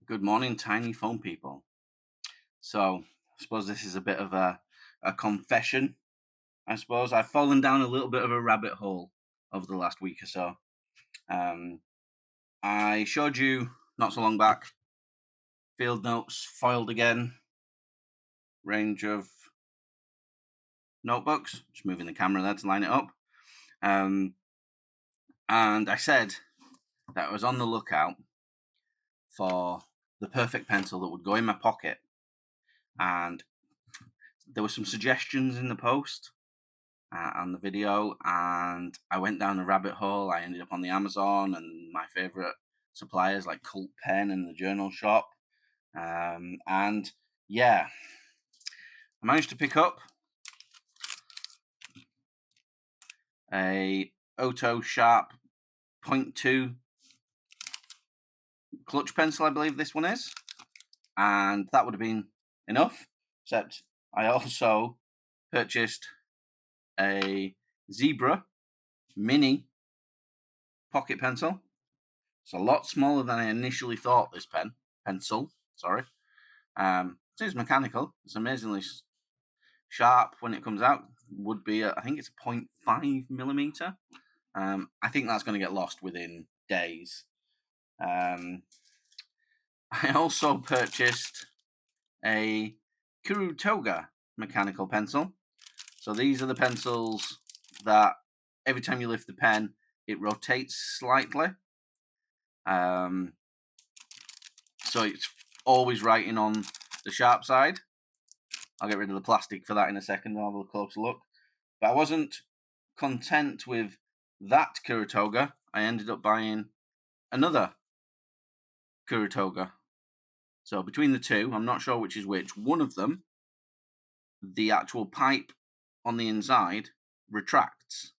Good morning, tiny phone people. So, I suppose this is a bit of a confession. I suppose I've fallen down a little bit of a rabbit hole over the last week or so. Um, I showed you not so long back field notes foiled again, range of notebooks. Just moving the camera there to line it up. And I said that I was on the lookout for the perfect pencil that would go in my pocket. And there were some suggestions in the post on the video, and I went down a rabbit hole. I ended up on the Amazon and my favorite suppliers like Cult Pen and the Journal Shop. And yeah, I managed to pick up a Auto Sharp 0.2 clutch pencil, I believe this one is, and that would have been enough, except I also purchased a Zebra mini pocket pencil. It's a lot smaller than I initially thought. This pencil, sorry. It is mechanical. It's amazingly sharp when it comes out. Would be, I think it's a 0.5 millimeter. I think that's going to get lost within days. I also purchased a Kuru Toga mechanical pencil. So these are the pencils that every time you lift the pen, it rotates slightly. So it's always writing on the sharp side. I'll get rid of the plastic for that in a second. I'll have a closer look. But I wasn't content with that Kuru Toga. I ended up buying another Kuru Toga. So between the two, I'm not sure which is which. One of them, the actual pipe on the inside retracts.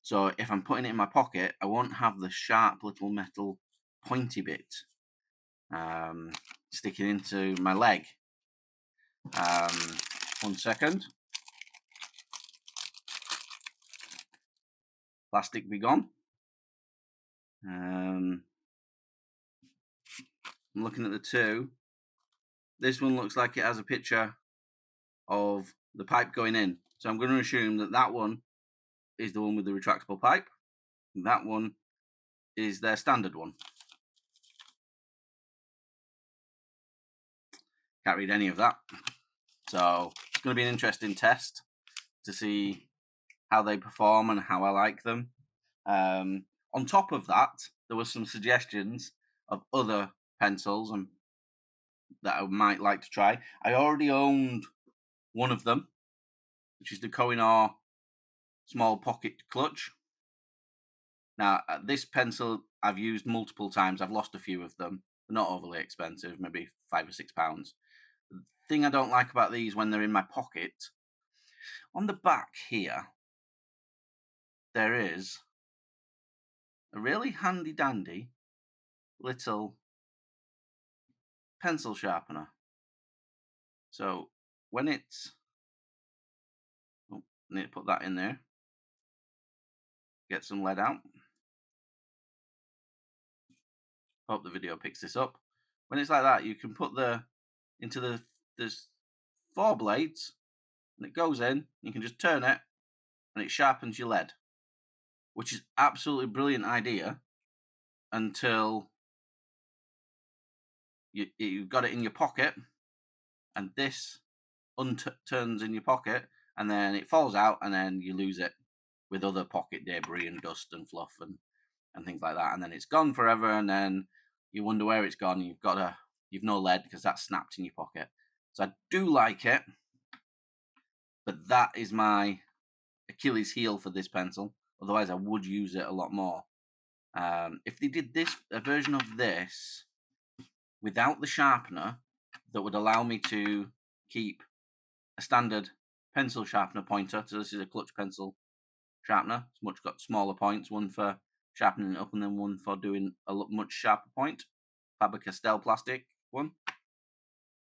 So if I'm putting it in my pocket, I won't have the sharp little metal pointy bit sticking into my leg. 1 second. Plastic be gone. I'm looking at the two. This one looks like it has a picture of the pipe going in. So I'm going to assume that that one is the one with the retractable pipe. And that one is their standard one. Can't read any of that. So it's going to be an interesting test to see how they perform and how I like them. On top of that, there were some suggestions of other pencils and that I might like to try. I already owned one of them, which is the Kohinoor small pocket clutch. Now, this pencil I've used multiple times. I've lost a few of them. They're not overly expensive, maybe £5 or £6. The thing I don't like about these when they're in my pocket, on the back here, there is a really handy dandy little pencil sharpener. So when it's, I need to put that in there, get some lead out. Hope the video picks this up. When it's like that, you can put there's 4 blades, and it goes in. You can just turn it, and it sharpens your lead, which is absolutely brilliant idea until you've got it in your pocket, and this turns in your pocket, and then it falls out, and then you lose it with other pocket debris and dust and fluff and things like that, and then it's gone forever, and then you wonder where it's gone. You've no lead because that's snapped in your pocket. So I do like it, but that is my Achilles heel for this pencil. Otherwise, I would use it a lot more. If they did a version of this without the sharpener, that would allow me to keep a standard pencil sharpener pointer. So this is a clutch pencil sharpener. It's got smaller points, one for sharpening it up and then one for doing a much sharper point. Faber-Castell plastic one.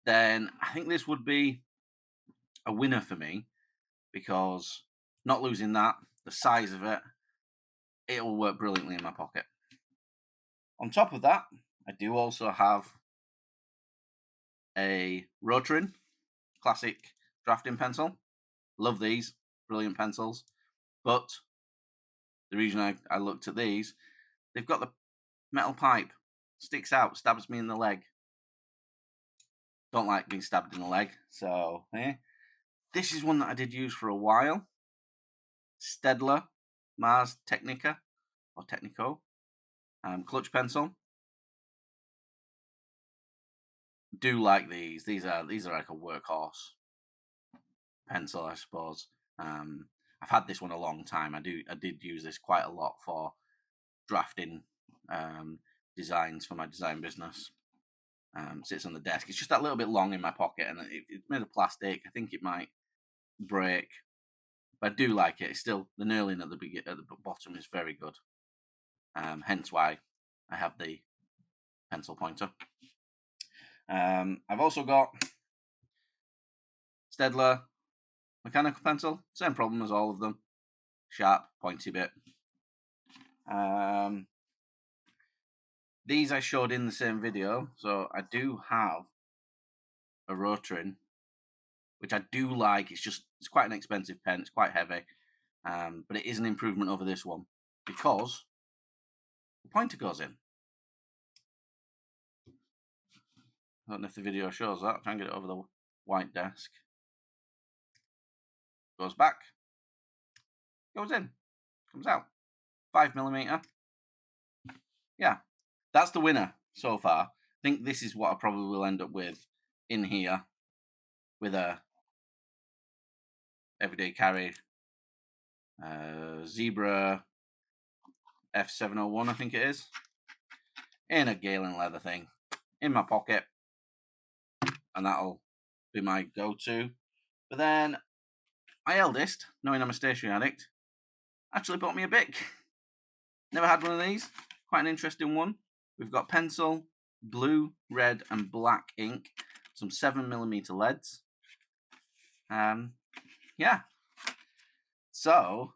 Then I think this would be a winner for me, because not losing that, the size of it, it'll work brilliantly in my pocket. On top of that, I do also have a Rotring classic drafting pencil. Love these, brilliant pencils. But the reason I looked at these, they've got the metal pipe, sticks out, stabs me in the leg. Don't like being stabbed in the leg, so this is one that I did use for a while. Staedtler Mars Technica or Technico clutch pencil. Do like these. These are like a workhorse pencil, I suppose. I've had this one a long time. I did use this quite a lot for drafting designs for my design business. Sits on the desk. It's just that little bit long in my pocket, and it's made of plastic. I think it might break, but I do like it. It's still, the knurling at the bottom is very good. Hence why I have the pencil pointer. I've also got Staedtler mechanical pencil. Same problem as all of them. Sharp, pointy bit. These I showed in the same video, so I do have a Rotring, which I do like. It's quite an expensive pen. It's quite heavy, but it is an improvement over this one because the pointer goes in. I don't know if the video shows that. I'll try and get it over the white desk. Goes back, goes in, comes out. 5mm. Yeah, that's the winner so far. I think this is what I probably will end up with in here with a everyday carry Zebra F701, I think it is, in a Galen leather thing in my pocket, and that'll be my go-to. But then my eldest, knowing I'm a stationery addict, actually bought me a Bic. Never had one of these. Quite an interesting one. We've got pencil, blue, red, and black ink. Some 7mm leads. Yeah. So